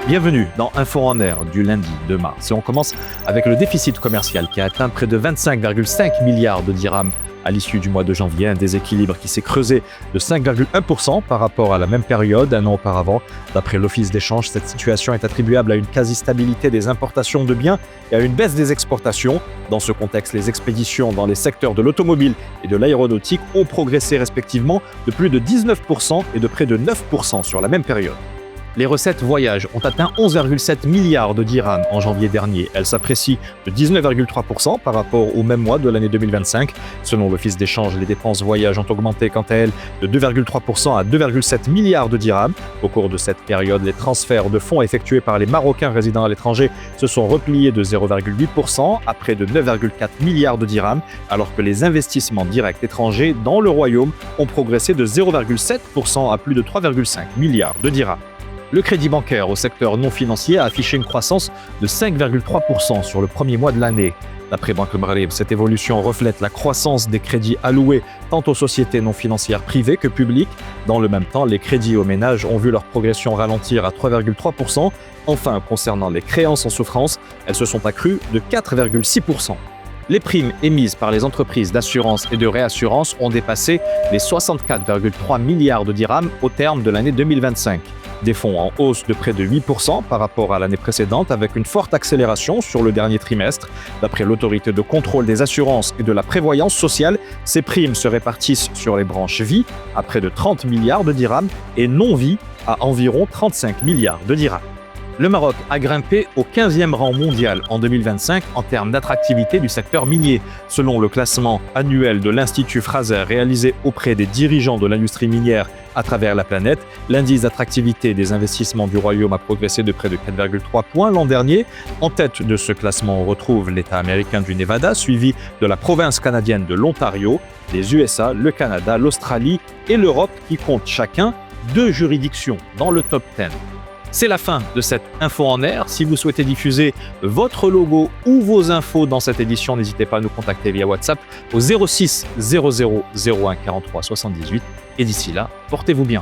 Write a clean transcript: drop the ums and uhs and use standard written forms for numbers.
Bienvenue dans Info en Air du lundi 2 mars. Et on commence avec le déficit commercial qui a atteint près de 25,5 milliards de dirhams à l'issue du mois de janvier, un déséquilibre qui s'est creusé de 5,1% par rapport à la même période un an auparavant. D'après l'Office d'échange, cette situation est attribuable à une quasi-stabilité des importations de biens et à une baisse des exportations. Dans ce contexte, les expéditions dans les secteurs de l'automobile et de l'aéronautique ont progressé respectivement de plus de 19% et de près de 9% sur la même période. Les recettes voyage ont atteint 11,7 milliards de dirhams en janvier dernier. Elles s'apprécient de 19,3% par rapport au même mois de l'année 2025. Selon l'Office d'échange, les dépenses voyage ont augmenté quant à elles de 2,3% à 2,7 milliards de dirhams. Au cours de cette période, les transferts de fonds effectués par les Marocains résidant à l'étranger se sont repliés de 0,8% à près de 9,4 milliards de dirhams, alors que les investissements directs étrangers dans le royaume ont progressé de 0,7% à plus de 3,5 milliards de dirhams. Le crédit bancaire au secteur non financier a affiché une croissance de 5,3% sur le premier mois de l'année. D'après Banque Maghreb, cette évolution reflète la croissance des crédits alloués tant aux sociétés non financières privées que publiques. Dans le même temps, les crédits aux ménages ont vu leur progression ralentir à 3,3%. Enfin, concernant les créances en souffrance, elles se sont accrues de 4,6%. Les primes émises par les entreprises d'assurance et de réassurance ont dépassé les 64,3 milliards de dirhams au terme de l'année 2025. Des fonds en hausse de près de 8% par rapport à l'année précédente, avec une forte accélération sur le dernier trimestre. D'après l'autorité de contrôle des assurances et de la prévoyance sociale, ces primes se répartissent sur les branches vie à près de 30 milliards de dirhams et non-vie à environ 35 milliards de dirhams. Le Maroc a grimpé au 15e rang mondial en 2025 en termes d'attractivité du secteur minier. Selon le classement annuel de l'Institut Fraser réalisé auprès des dirigeants de l'industrie minière à travers la planète, l'indice d'attractivité des investissements du Royaume a progressé de près de 4,3 points l'an dernier. En tête de ce classement, on retrouve l'État américain du Nevada, suivi de la province canadienne de l'Ontario, les USA, le Canada, l'Australie et l'Europe qui comptent chacun 2 juridictions dans le top 10. C'est la fin de cette Info en Air. Si vous souhaitez diffuser votre logo ou vos infos dans cette édition, n'hésitez pas à nous contacter via WhatsApp au 06 00 01 43 78. Et d'ici là, portez-vous bien.